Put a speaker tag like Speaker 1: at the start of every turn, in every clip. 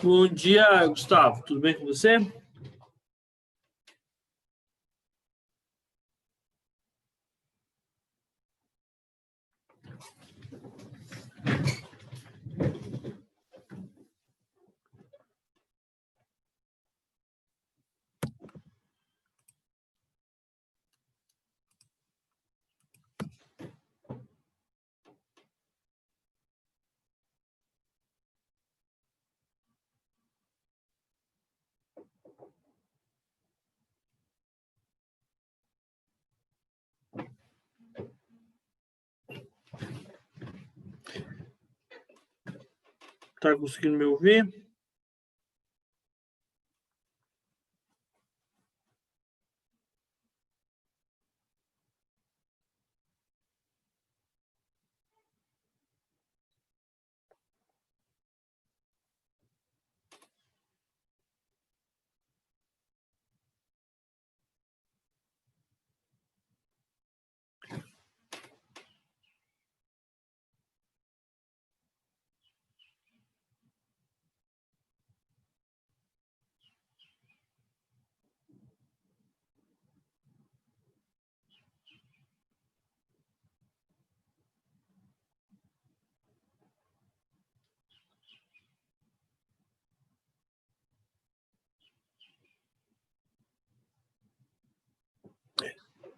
Speaker 1: Bom dia, Gustavo. Tudo bem com você? Tá conseguindo me ouvir?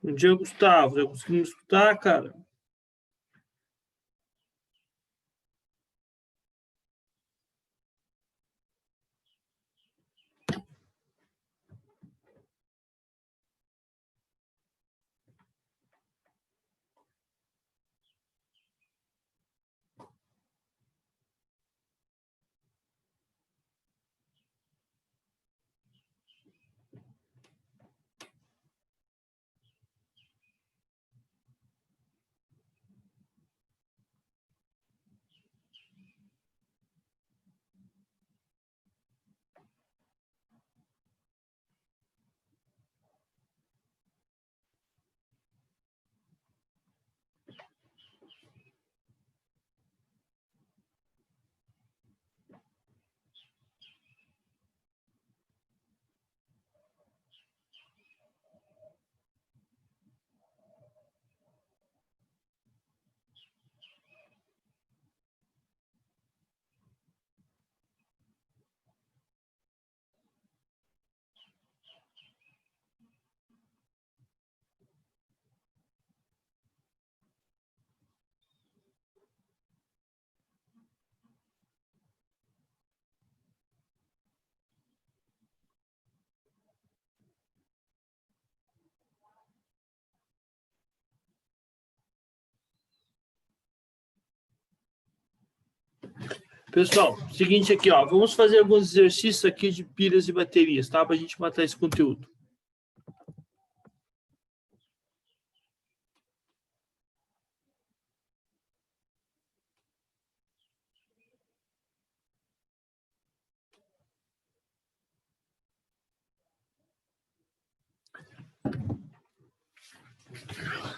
Speaker 1: Bom dia, Gustavo. Tá conseguindo me escutar, cara? Pessoal, seguinte aqui, ó, vamos fazer alguns exercícios aqui de pilhas e baterias, tá? Para a gente matar esse conteúdo.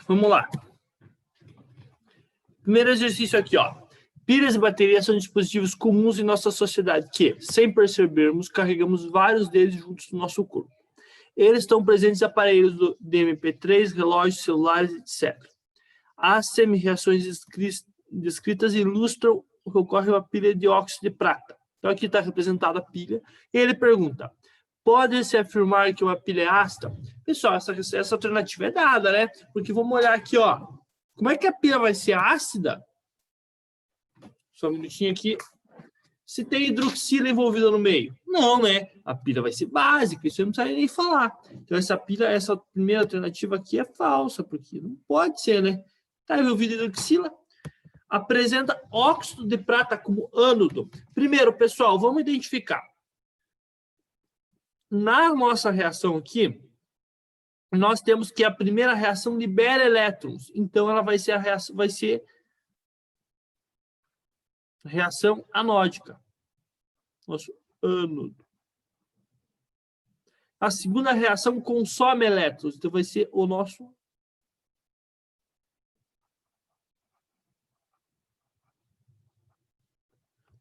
Speaker 1: Vamos lá. Primeiro exercício aqui, ó. Pilhas e baterias são dispositivos comuns em nossa sociedade que, sem percebermos, carregamos vários deles juntos no nosso corpo. Eles estão presentes em aparelhos de MP3, relógios, celulares, etc. As semi-reações descritas ilustram o que ocorre em uma pilha de óxido de prata. Então, aqui está representada a pilha. E ele pergunta, pode-se afirmar que uma pilha é ácida? Pessoal, essa alternativa é dada, né? Porque vamos olhar aqui, ó. Como é que a pilha vai ser ácida? Só um minutinho aqui. Se tem hidroxila envolvida no meio. Não, né? A pilha vai ser básica, isso eu não preciso nem falar. Então, essa pilha, essa primeira alternativa aqui é falsa, porque não pode ser, né? Está envolvida hidroxila. Apresenta óxido de prata como ânodo. Primeiro, pessoal, vamos identificar. Na nossa reação aqui, nós temos que a primeira reação libera elétrons. Então, ela vai ser a reação anódica. Nosso ânodo. A segunda reação consome elétrons. Então, vai ser o nosso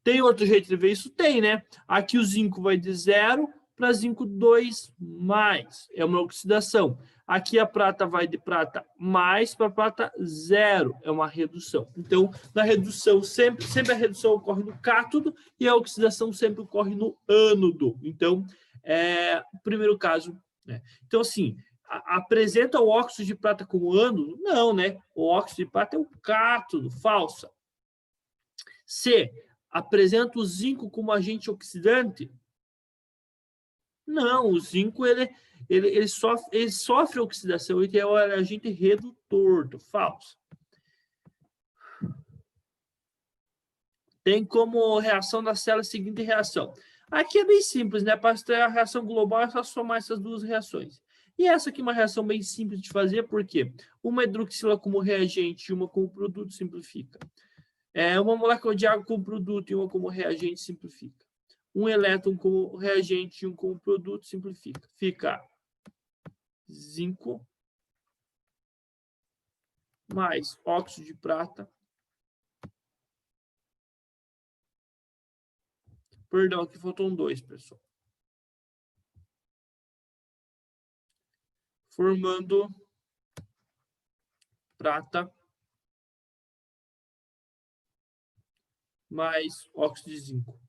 Speaker 1: Tem outro jeito de ver isso? Tem, né? Aqui o zinco vai de 0 para zinco 2 mais. É uma oxidação. Aqui a prata vai de prata mais para prata 0. É uma redução. Então, na redução, sempre a redução ocorre no cátodo e a oxidação sempre ocorre no ânodo. Então, o primeiro caso. Né? Então, assim, apresenta o óxido de prata como ânodo? Não, né? O óxido de prata é um cátodo, falsa. C. Apresenta o zinco como agente oxidante? Não, o zinco ele sofre oxidação, ele é um agente redutor, falso. Tem como reação da célula a seguinte reação. Aqui é bem simples, né? Para ter a reação global é só somar essas duas reações. E essa aqui é uma reação bem simples de fazer, porque uma hidroxila como reagente e uma como produto simplifica. Uma molécula de água como produto e uma como reagente simplifica. Um elétron como reagente e um como produto simplifica. Fica zinco mais óxido de prata. Perdão, aqui faltam 2, pessoal. Formando prata mais óxido de zinco.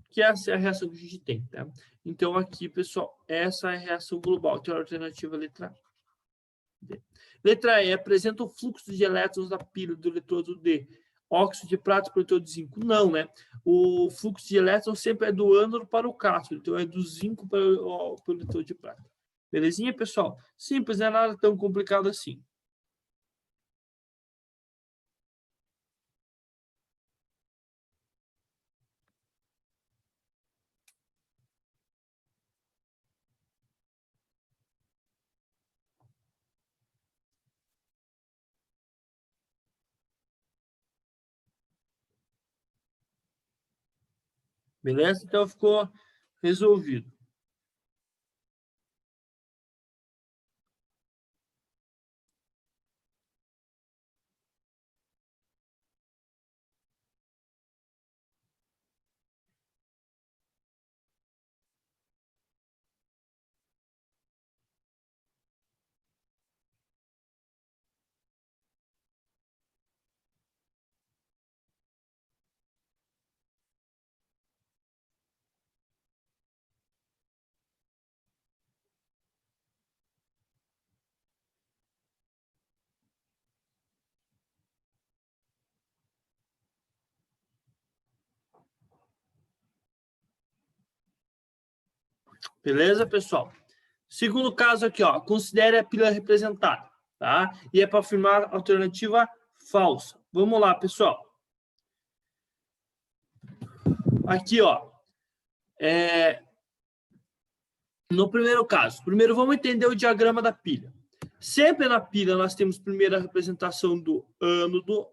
Speaker 1: Que essa é a reação que a gente tem, tá? Então, aqui, pessoal, essa é a reação global. Tem a alternativa letra D. Letra E, apresenta o fluxo de elétrons da pilha do eletrodo D. Óxido de prata para o eletrodo de zinco. Não, né? O fluxo de elétrons sempre é do ânodo para o cátodo. Então, é do zinco para o eletrodo de prata. Belezinha, pessoal? Simples, não é nada tão complicado assim. Beleza? Então, ficou resolvido. Beleza, pessoal? Segundo caso aqui, ó, considere a pilha representada, tá? E é para afirmar a alternativa falsa. Vamos lá, pessoal. aqui, ó, no primeiro caso, primeiro vamos entender o diagrama da pilha. Sempre na pilha nós temos primeiro a representação do ânodo.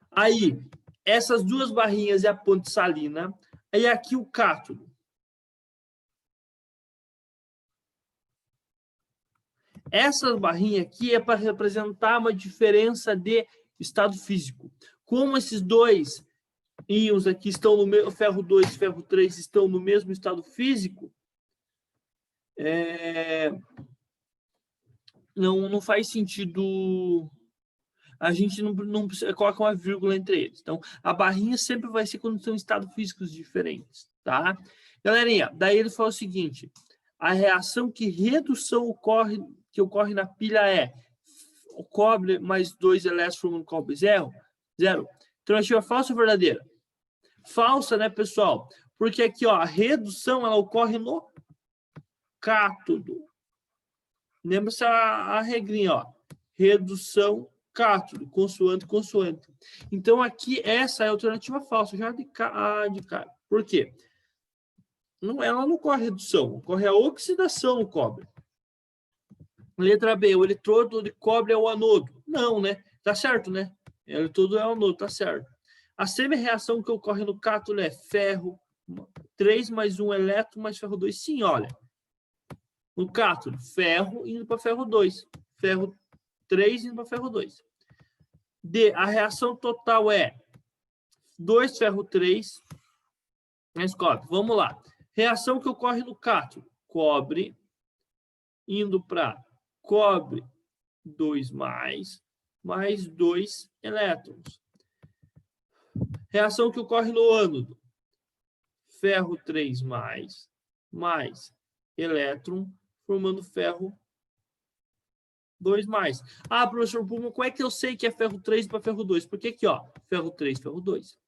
Speaker 1: Aí, essas duas barrinhas é a ponte salina. Aí aqui o cátodo. Essas barrinhas aqui é para representar uma diferença de estado físico. Como esses dois íons aqui estão no mesmo, ferro 2 e ferro 3 estão no mesmo estado físico, não faz sentido a gente não coloca uma vírgula entre eles. Então, a barrinha sempre vai ser quando são estados físicos diferentes, tá? Galerinha, daí ele fala o seguinte, a reação que redução que ocorre na pilha é o cobre mais 2 elétrons formando cobre zero. Alternativa falsa ou verdadeira? Falsa, né, pessoal? Porque aqui, ó, a redução ela ocorre no cátodo. Lembra-se a regrinha, ó. Redução cátodo, consoante, consoante. Então, aqui, essa é a alternativa falsa, já de cara. Por quê? Ela não ocorre redução, ocorre a oxidação no cobre. Letra B, o eletrodo de cobre é o anodo. Não, né? Tá certo, né? O eletrodo é o anodo, tá certo. A semi-reação que ocorre no cátodo é ferro 3 mais 1 elétron mais ferro 2. Sim, olha. No cátodo, ferro indo para ferro 2. Ferro 3 indo para ferro 2. D, a reação total é 2 ferro 3 mais cobre. Vamos lá. Reação que ocorre no cátodo. Cobre indo para cobre 2 mais 2 elétrons. Reação que ocorre no ânodo. Ferro 3 mais elétron, formando ferro 2 mais. Ah, professor Puma, como é que eu sei que é ferro 3 para ferro 2? Porque aqui, ó, ferro 3, ferro 2.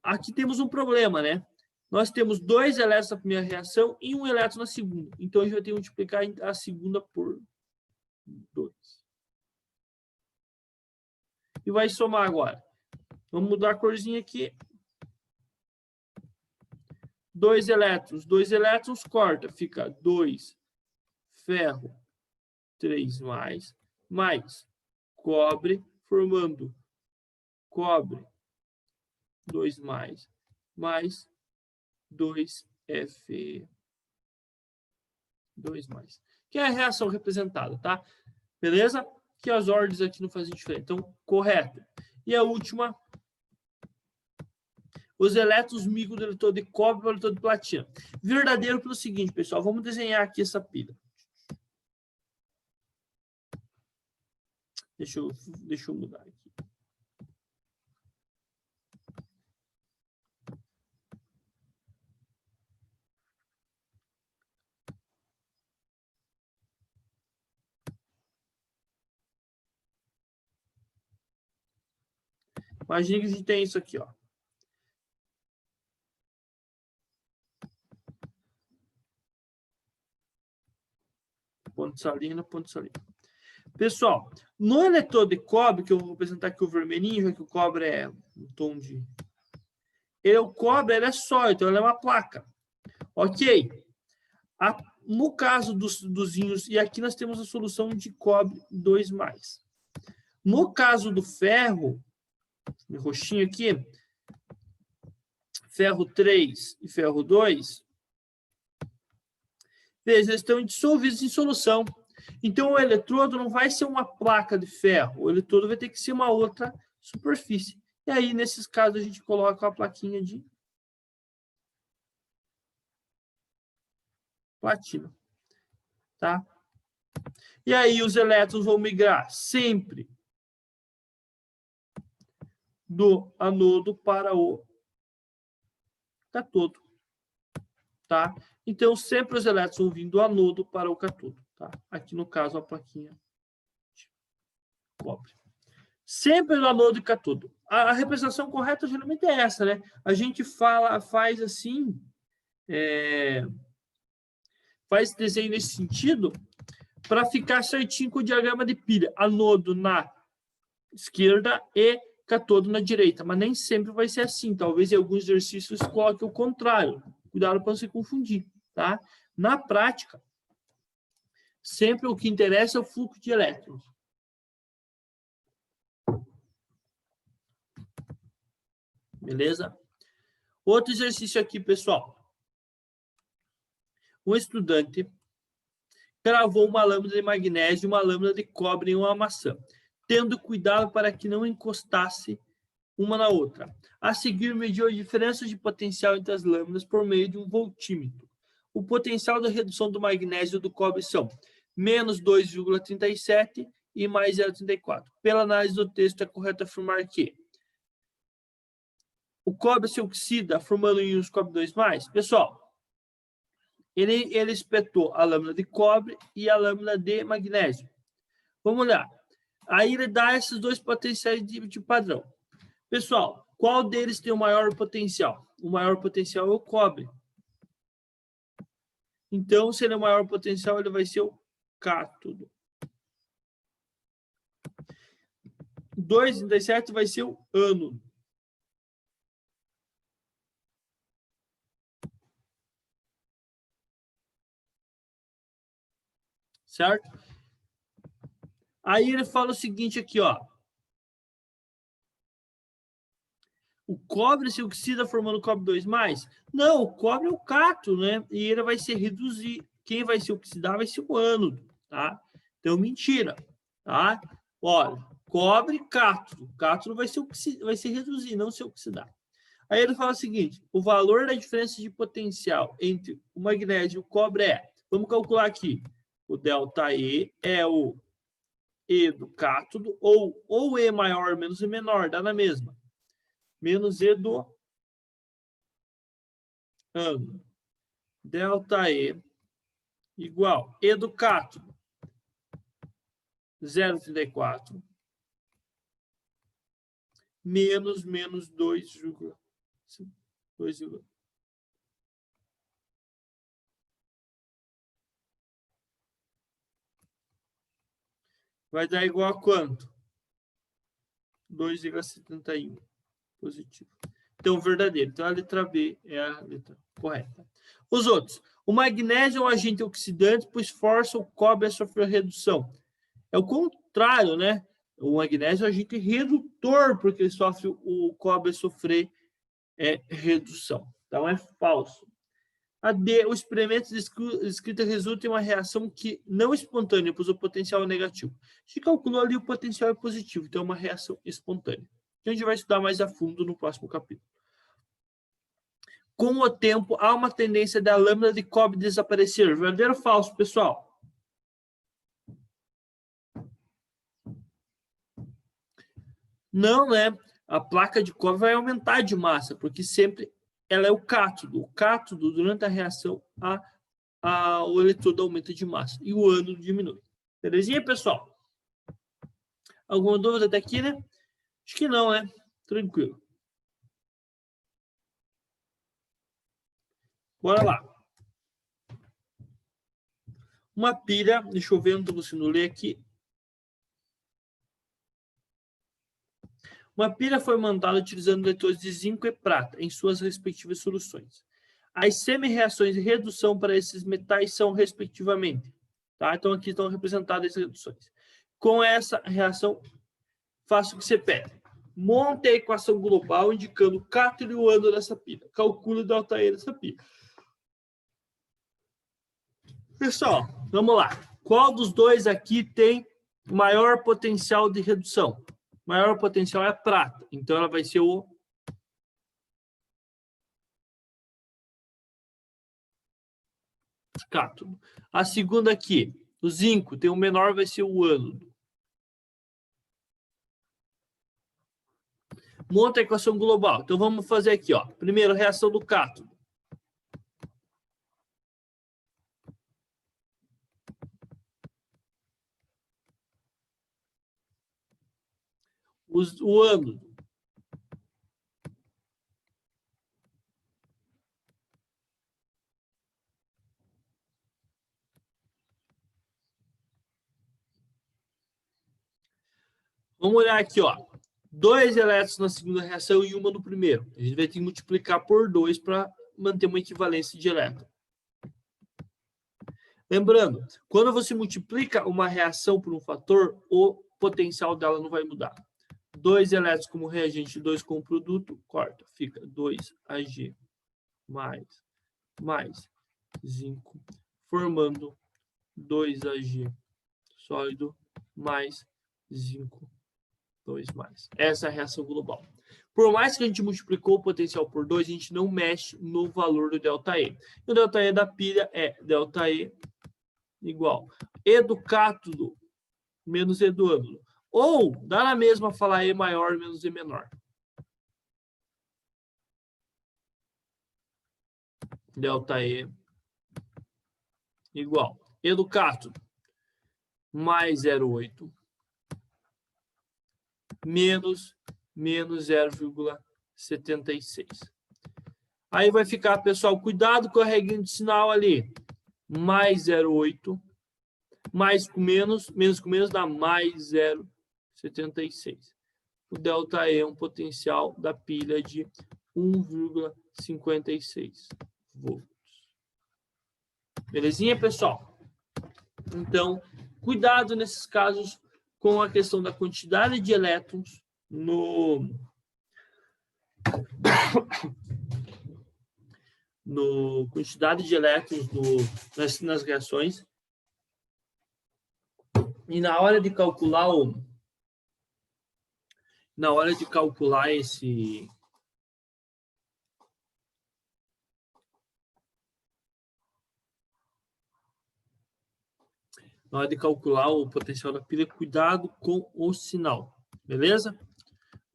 Speaker 1: Aqui temos um problema, né? Nós temos 2 elétrons na primeira reação e 1 elétron na segunda. Então, a gente vai ter que multiplicar a segunda por 2. E vai somar agora. Vamos mudar a corzinha aqui. 2 elétrons. 2 elétrons corta. Fica 2 ferro 3 mais cobre, formando cobre 2 mais 2F2 mais. Que é a reação representada, tá? Beleza? Que as ordens aqui não fazem diferença. Então, correto. E a última, os elétrons migram do eletrodo de cobre para o eletrodo de platina. Verdadeiro pelo seguinte, pessoal. Vamos desenhar aqui essa pilha. Deixa eu mudar aqui. Imagina que a gente tem isso aqui, ó. Ponto salina, ponto salina. Pessoal, no eletrodo de cobre, que eu vou apresentar aqui o vermelhinho, já que o cobre é um tom de... O cobre ele é sólido, então ele é uma placa. Ok? No caso dos íons, e aqui nós temos a solução de cobre 2 mais. No caso do ferro, roxinho aqui, ferro 3 e ferro 2, veja, eles estão dissolvidos em solução. Então, o eletrodo não vai ser uma placa de ferro, o eletrodo vai ter que ser uma outra superfície. E aí, nesses casos, a gente coloca a plaquinha de platina. Tá? E aí, os elétrons vão migrar sempre do anodo para o cátodo. Tá? Então, sempre os elétrons vão vindo do anodo para o cátodo. Tá? Aqui, no caso, a plaquinha de cobre. Sempre do anodo e cátodo. A representação correta geralmente é essa, né? A gente faz assim, faz desenho nesse sentido, para ficar certinho com o diagrama de pilha. Anodo na esquerda e cátodo na direita, mas nem sempre vai ser assim. Talvez em alguns exercícios coloque o contrário. Cuidado para não se confundir, tá? Na prática, sempre o que interessa é o fluxo de elétrons. Beleza? Outro exercício aqui, pessoal. Um estudante cravou uma lâmina de magnésio e uma lâmina de cobre em uma maçã, tendo cuidado para que não encostasse uma na outra. A seguir, mediu a diferença de potencial entre as lâminas por meio de um voltímetro. O potencial da redução do magnésio e do cobre são menos 2,37 e mais 0,34. Pela análise do texto, é correto afirmar que o cobre se oxida formando íons cobre 2+. Pessoal, ele espetou a lâmina de cobre e a lâmina de magnésio. Vamos olhar. Aí ele dá esses dois potenciais de padrão. Pessoal, qual deles tem o maior potencial? O maior potencial é o cobre. Então, se ele é o maior potencial, ele vai ser o cátodo. 2,37 vai ser o ânodo. Certo? Aí ele fala o seguinte aqui, ó. O cobre se oxida formando cobre 2+? Não, o cobre é o cátodo, né? E ele vai se reduzir. Quem vai se oxidar vai ser o ânodo, tá? Então, mentira, tá? Olha, cobre, cátodo. Cátodo vai se reduzir, não se oxidar. Aí ele fala o seguinte, o valor da diferença de potencial entre o magnésio e o cobre é, vamos calcular aqui, o ΔE é o E do cátodo, ou E maior menos E menor, dá na mesma. Menos E do ânodo. ΔE igual E do cátodo, 0,34, menos 2,2. Vai dar igual a quanto? 2,71 positivo. Então, verdadeiro. Então, a letra B é a letra correta. Os outros. O magnésio é um agente oxidante, pois força o cobre a sofrer redução. É o contrário, né? O magnésio é um agente redutor, porque ele sofre o cobre a sofrer redução. Então, é falso. A D, o experimento descrito resulta em uma reação que não espontânea, pois o potencial é negativo. A gente calculou ali o potencial é positivo, então é uma reação espontânea. A gente vai estudar mais a fundo no próximo capítulo. Com o tempo, há uma tendência da lâmina de cobre desaparecer. Verdadeiro ou falso, pessoal? Não, né? A placa de cobre vai aumentar de massa, porque sempre ela é o cátodo. O cátodo, durante a reação, o eletrodo aumenta de massa e o ânodo diminui. Belezinha, pessoal? Alguma dúvida até aqui, né? Acho que não, né? Tranquilo. Bora lá. Uma pilha, deixa eu ver, não estou conseguindo ler aqui. Uma pilha foi montada utilizando letores de zinco e prata em suas respectivas soluções. As semi-reações de redução para esses metais são, respectivamente, tá? Então, aqui estão representadas as reduções. Com essa reação, faça o que você pede. Monte a equação global indicando o cátodo e o ânodo dessa pilha. Calcule o ΔE dessa pilha. Pessoal, vamos lá. Qual dos dois aqui tem maior potencial de redução? O maior potencial é a prata. Então, ela vai ser o cátodo. A segunda aqui, o zinco, tem o menor, vai ser o ânodo. Monta a equação global. Então, vamos fazer aqui, ó. Primeiro, reação do cátodo. O ânodo. Vamos olhar aqui, ó. 2 elétrons na segunda reação e 1 no primeiro. A gente vai ter que multiplicar por 2 para manter uma equivalência de elétron. Lembrando, quando você multiplica uma reação por um fator, o potencial dela não vai mudar. 2 elétrons como reagente, 2 como produto, corta. Fica 2Ag mais zinco, formando 2Ag sólido mais zinco 2 mais. Essa é a reação global. Por mais que a gente multiplicou o potencial por 2, a gente não mexe no valor do ΔE. O ΔE da pilha é ΔE igual E do cátodo menos E do ânodo. Ou, dá na mesma falar E maior menos E menor. ΔE igual E do cátodo mais 0,8 menos 0,76. Aí vai ficar, pessoal, cuidado com a regrinha de sinal ali. Mais 0,8, mais com menos com menos dá mais 0,76. O ΔE é um potencial da pilha de 1,56 volts. Belezinha, pessoal? Então, cuidado nesses casos com a questão da quantidade de elétrons no quantidade de elétrons nas reações. E na hora de calcular esse na hora de calcular o potencial da pilha, cuidado com o sinal, beleza?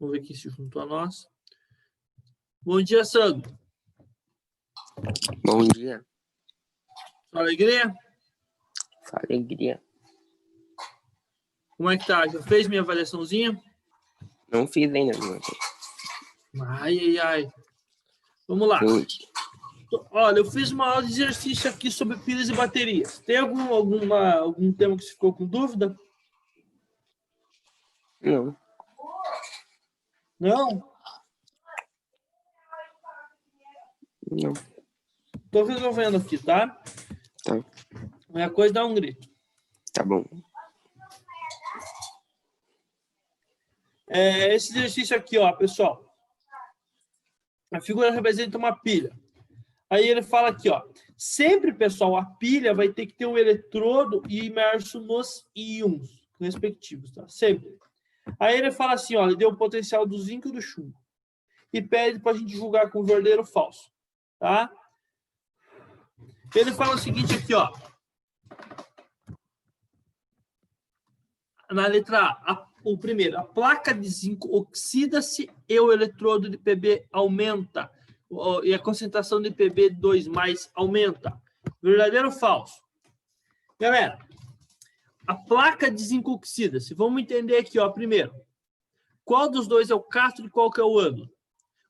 Speaker 1: Vamos ver quem se juntou a nós. Bom dia, Sandro.
Speaker 2: Bom dia.
Speaker 1: Sua alegria?
Speaker 2: Sua alegria.
Speaker 1: Como é que tá? Já fez minha avaliaçãozinha?
Speaker 2: Não fiz ainda, meu.
Speaker 1: Ai. Vamos lá.
Speaker 2: Hoje.
Speaker 1: Olha, eu fiz uma aula de exercício aqui sobre pilhas e baterias. Tem algum tema que você ficou com dúvida?
Speaker 2: Não.
Speaker 1: Não?
Speaker 2: Não.
Speaker 1: Tô resolvendo aqui, tá?
Speaker 2: Tá.
Speaker 1: Qualquer coisa, dá um grito.
Speaker 2: Tá bom.
Speaker 1: Esse exercício aqui, ó, pessoal. A figura representa uma pilha. Aí ele fala aqui, ó. Sempre, pessoal, a pilha vai ter que ter um eletrodo imerso nos íons respectivos, tá? Sempre. Aí ele fala assim, ó, ele deu o potencial do zinco e do chumbo. E pede para a gente julgar com verdadeiro ou falso, tá? Ele fala o seguinte aqui, ó. Na letra A, o primeiro, a placa de zinco oxida-se e o eletrodo de Pb aumenta. E a concentração de Pb2+ aumenta. Verdadeiro ou falso? Galera, a placa de zinco oxida-se. Vamos entender aqui, ó, primeiro. Qual dos dois é o cátodo e qual que é o ânodo?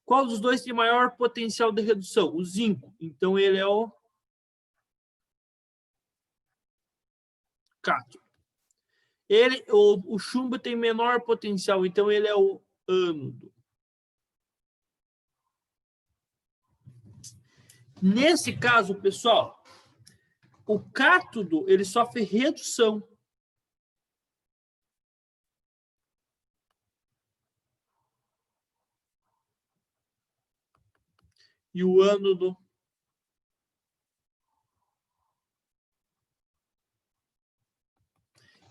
Speaker 1: Qual dos dois tem maior potencial de redução? O zinco. Então, ele é o cátodo. O chumbo tem menor potencial, então ele é o ânodo. Nesse caso, pessoal, o cátodo ele sofre redução. E o ânodo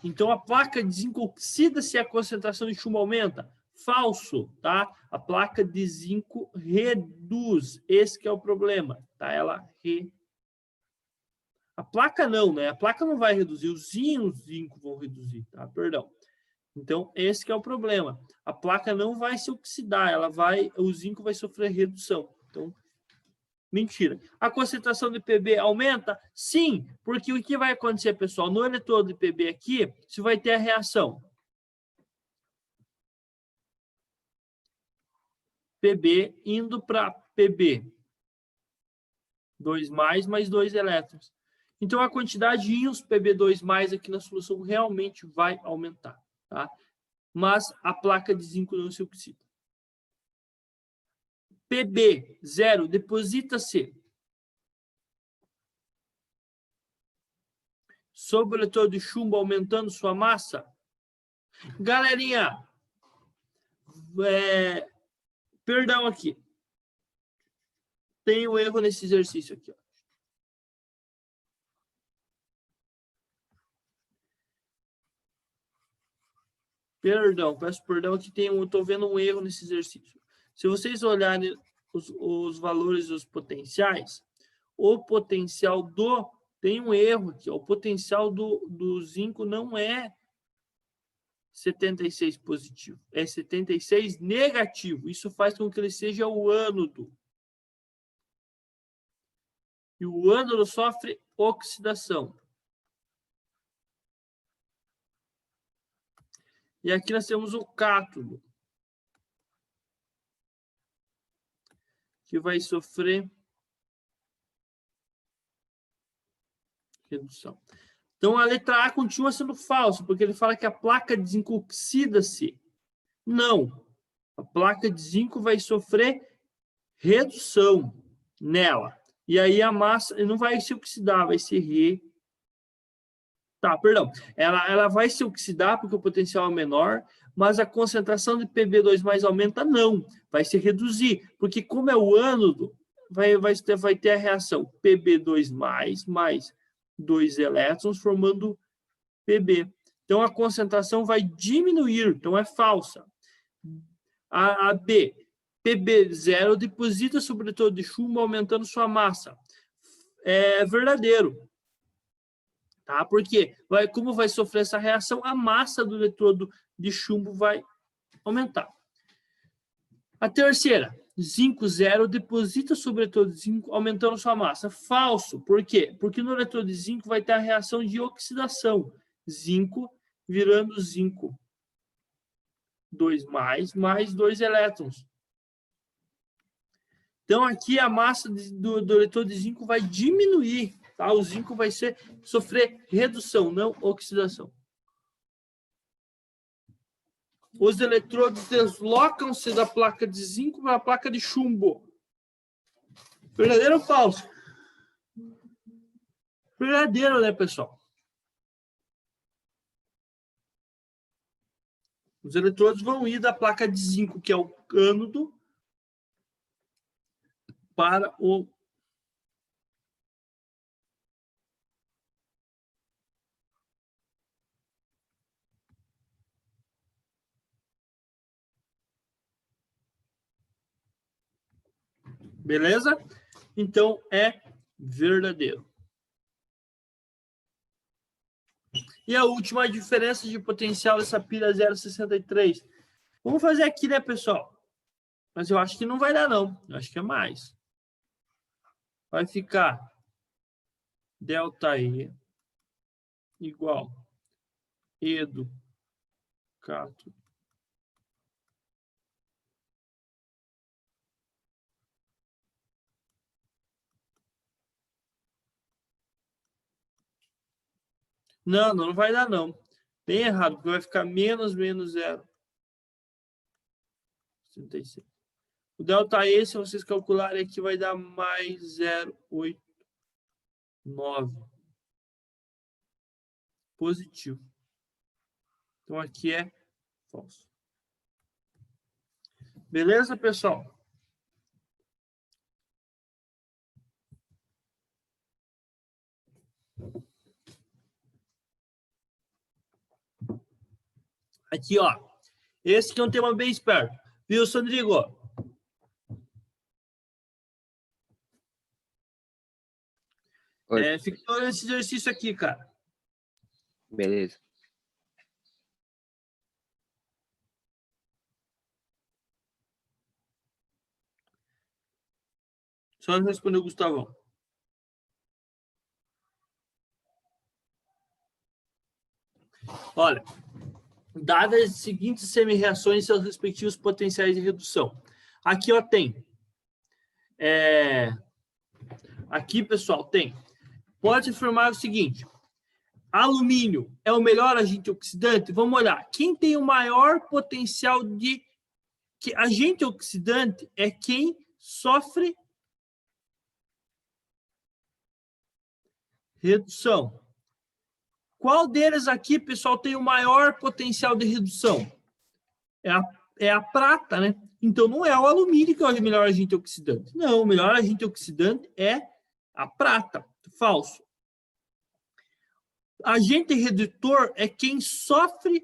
Speaker 1: então a placa de zinco oxida-se e a concentração de chumbo aumenta. Falso, tá? A placa de zinco reduz. Esse que é o problema, tá? A placa não, né? A placa não vai reduzir, os íons zinco vão reduzir, tá? Perdão. Então, esse que é o problema. A placa não vai se oxidar, o zinco vai sofrer redução. Então, mentira. A concentração de Pb aumenta? Sim, porque o que vai acontecer, pessoal? No eletrodo de Pb aqui, você vai ter a reação. Pb indo para Pb. 2+, mais 2 elétrons. Então, a quantidade de íons Pb2+ aqui na solução realmente vai aumentar, tá? mas a placa de zinco não se oxida. Pb, 0, deposita-se sobre o eletrodo de chumbo, aumentando sua massa. Galerinha, perdão aqui. Tem um erro nesse exercício aqui. Ó. Perdão, peço perdão que estou vendo um erro nesse exercício. Se vocês olharem os valores dos potenciais, o potencial tem um erro aqui. Ó, o potencial do zinco não é 76 positivo, é 76 negativo. Isso faz com que ele seja o ânodo. E o ânodo sofre oxidação. E aqui nós temos o cátodo, que vai sofrer redução. Então, a letra A continua sendo falsa, porque ele fala que a placa de zinco oxida-se. Não. A placa de zinco vai sofrer redução nela. E aí a massa não vai se oxidar, vai se Tá, perdão. Ela vai se oxidar porque o potencial é menor, mas a concentração de Pb2+ aumenta? Não. Vai se reduzir, porque como é o ânodo, vai ter a reação Pb2+ mais 2 elétrons formando Pb. Então, a concentração vai diminuir, então é falsa. A B, Pb0 deposita sobre o eletrodo de chumbo, aumentando sua massa. É verdadeiro. Tá? Porque como vai sofrer essa reação, a massa do eletrodo de chumbo vai aumentar. A terceira, zinco 0 deposita sobre o eletrodo de zinco, aumentando sua massa. Falso. Por quê? Porque no eletrodo de zinco vai ter a reação de oxidação. Zinco virando zinco 2+, mais 2 elétrons. Então, aqui a massa do eletrodo de zinco vai diminuir. Tá? O zinco vai sofrer redução, não oxidação. Os eletrodos deslocam-se da placa de zinco para a placa de chumbo. Verdadeiro ou falso? Verdadeiro, né, pessoal? Os eletrodos vão ir da placa de zinco, que é o ânodo, para o beleza? Então, é verdadeiro. E a última diferença de potencial dessa pilha 0,63. Vamos fazer aqui, né, pessoal? Mas eu acho que não vai dar, não. Eu acho que é mais. Vai ficar ΔE igual E do cátodo não vai dar, não. Bem errado, porque vai ficar menos 0,66. O ΔE, se vocês calcularem aqui, vai dar mais 0,89. Positivo. Então, aqui é falso. Beleza, pessoal? Aqui, ó. Esse que é um tema bem esperto. Viu, Sandrigo? Fica olhando esse exercício aqui, cara.
Speaker 2: Beleza.
Speaker 1: Só responder o Gustavão. Olha, dadas as seguintes semi-reações e seus respectivos potenciais de redução. Aqui, ó, tem. Aqui, pessoal, tem. Pode afirmar o seguinte. Alumínio é o melhor agente oxidante? Vamos olhar. Quem tem o maior potencial de... agente oxidante é quem sofre redução. Qual deles aqui, pessoal, tem o maior potencial de redução? É a prata, né? Então, não é o alumínio que é o melhor agente oxidante. Não, o melhor agente oxidante é a prata. Falso. Agente redutor é quem sofre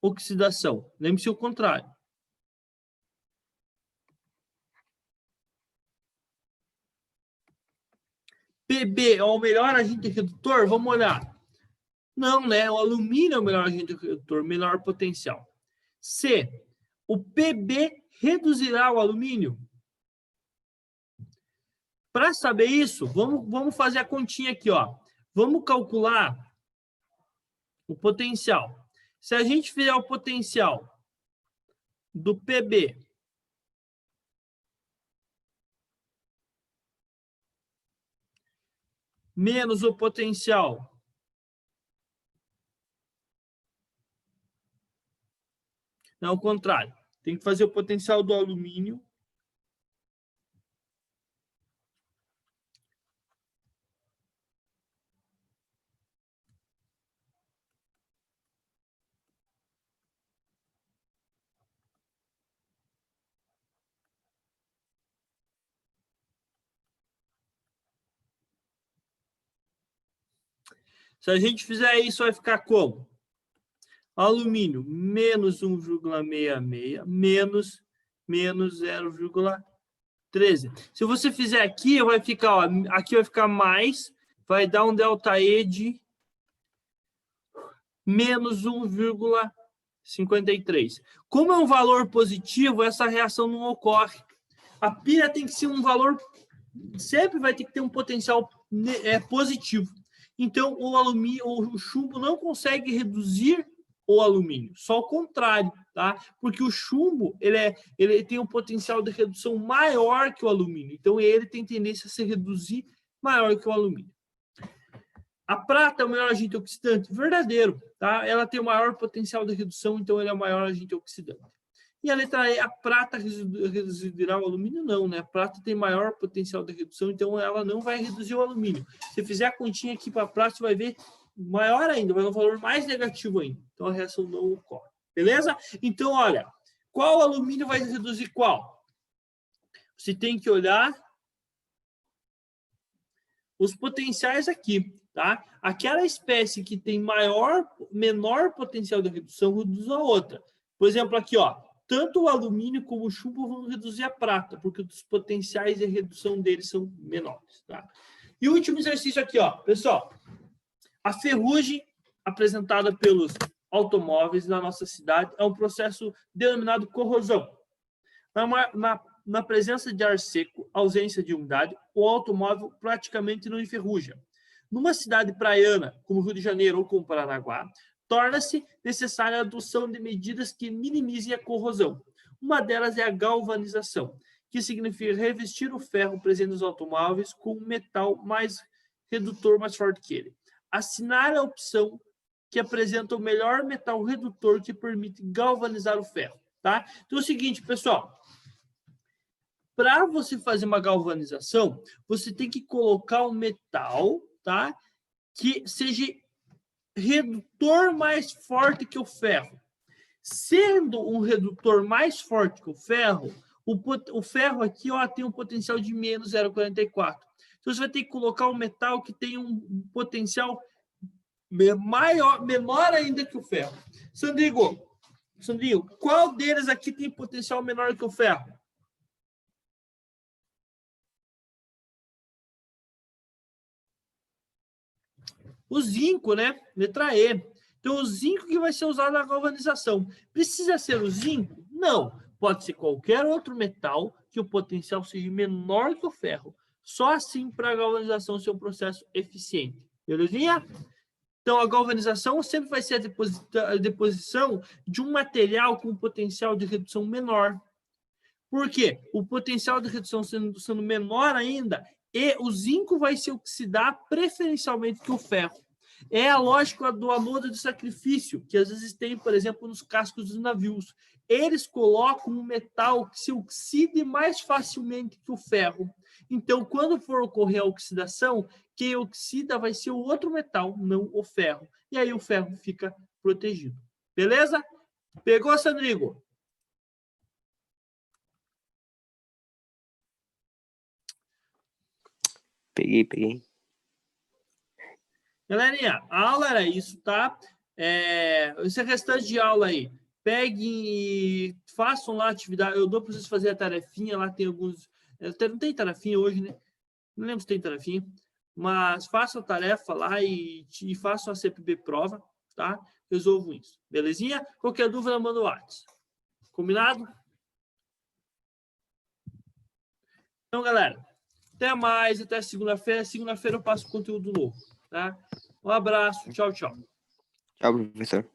Speaker 1: oxidação. Lembre-se o contrário. PB é o melhor agente redutor? Vamos olhar. Não, né? O alumínio é o melhor agente redutor, menor potencial. C. O PB reduzirá o alumínio? Para saber isso, vamos fazer a continha aqui, ó. Vamos calcular o potencial. Se a gente fizer o potencial do PB menos o potencial não, ao contrário. Tem que fazer o potencial do alumínio se a gente fizer isso, vai ficar como? Alumínio menos 1,66 menos 0,13. Se você fizer aqui, vai ficar, ó, aqui vai ficar mais, vai dar um ΔE de menos 1,53. Como é um valor positivo, essa reação não ocorre. A pilha tem que ser um valor, sempre vai ter que ter um potencial positivo. Então, o alumínio, o chumbo não consegue reduzir o alumínio, só o contrário, tá? Porque o chumbo, ele tem um potencial de redução maior que o alumínio. Então, ele tem tendência a se reduzir maior que o alumínio. A prata é o melhor agente oxidante? Verdadeiro, tá? Ela tem o maior potencial de redução, então ele é o maior agente oxidante. E a letra E, a prata reduzirá o alumínio? Não, né? A prata tem maior potencial de redução, então ela não vai reduzir o alumínio. Se fizer a continha aqui para a prata, você vai ver maior ainda, vai dar um valor mais negativo ainda. Então a reação não ocorre. Beleza? Então, olha, qual alumínio vai reduzir qual? Você tem que olhar os potenciais aqui, tá? Aquela espécie que tem menor potencial de redução reduz a outra. Por exemplo, aqui, ó, tanto o alumínio como o chumbo vão reduzir a prata, porque os potenciais de redução deles são menores, tá? E o último exercício aqui, ó, pessoal. A ferrugem apresentada pelos automóveis na nossa cidade é um processo denominado corrosão. Na presença de ar seco, ausência de umidade, o automóvel praticamente não enferruja. Numa cidade praiana, como Rio de Janeiro ou como Paranaguá, torna-se necessária a adoção de medidas que minimizem a corrosão. Uma delas é a galvanização, que significa revestir o ferro presente nos automóveis com um metal mais redutor, mais forte que ele. Assinar a opção que apresenta o melhor metal redutor que permite galvanizar o ferro, tá? Então é o seguinte, pessoal, para você fazer uma galvanização, você tem que colocar um metal, tá? Que seja redutor mais forte que o ferro. Sendo um redutor mais forte que o ferro aqui, ó, tem um potencial de menos 0,44. Então, você vai ter que colocar um metal que tem um potencial menor ainda que o ferro. Sandrinho, qual deles aqui tem potencial menor que o ferro? O zinco, né? Letra E. Então, o zinco que vai ser usado na galvanização. Precisa ser o zinco? Não. Pode ser qualquer outro metal que o potencial seja menor que o ferro. Só assim para a galvanização ser um processo eficiente. Belezinha? Então, a galvanização sempre vai ser a deposição de um material com potencial de redução menor. Por quê? O potencial de redução sendo menor ainda, e o zinco vai se oxidar preferencialmente que o ferro. É a lógica do anodo de sacrifício, que às vezes tem, por exemplo, nos cascos dos navios. Eles colocam um metal que se oxide mais facilmente que o ferro. Então, quando for ocorrer a oxidação, quem oxida vai ser o outro metal, não o ferro. E aí o ferro fica protegido. Beleza? Pegou, Sandrigo?
Speaker 2: Peguei.
Speaker 1: Galerinha, a aula era isso, tá? Esse restante de aula aí, peguem e façam lá a atividade. Eu dou para vocês fazerem a tarefinha, lá tem alguns... Não tem tarefinha hoje, né? Não lembro se tem tarefinha. Mas façam a tarefa lá e façam a CPB prova, tá? Resolvam isso. Belezinha? Qualquer dúvida, manda o WhatsApp. Combinado? Então, galera, até mais, até segunda-feira. Segunda-feira eu passo conteúdo novo, tá? Um abraço, tchau, tchau.
Speaker 2: Tchau, professor.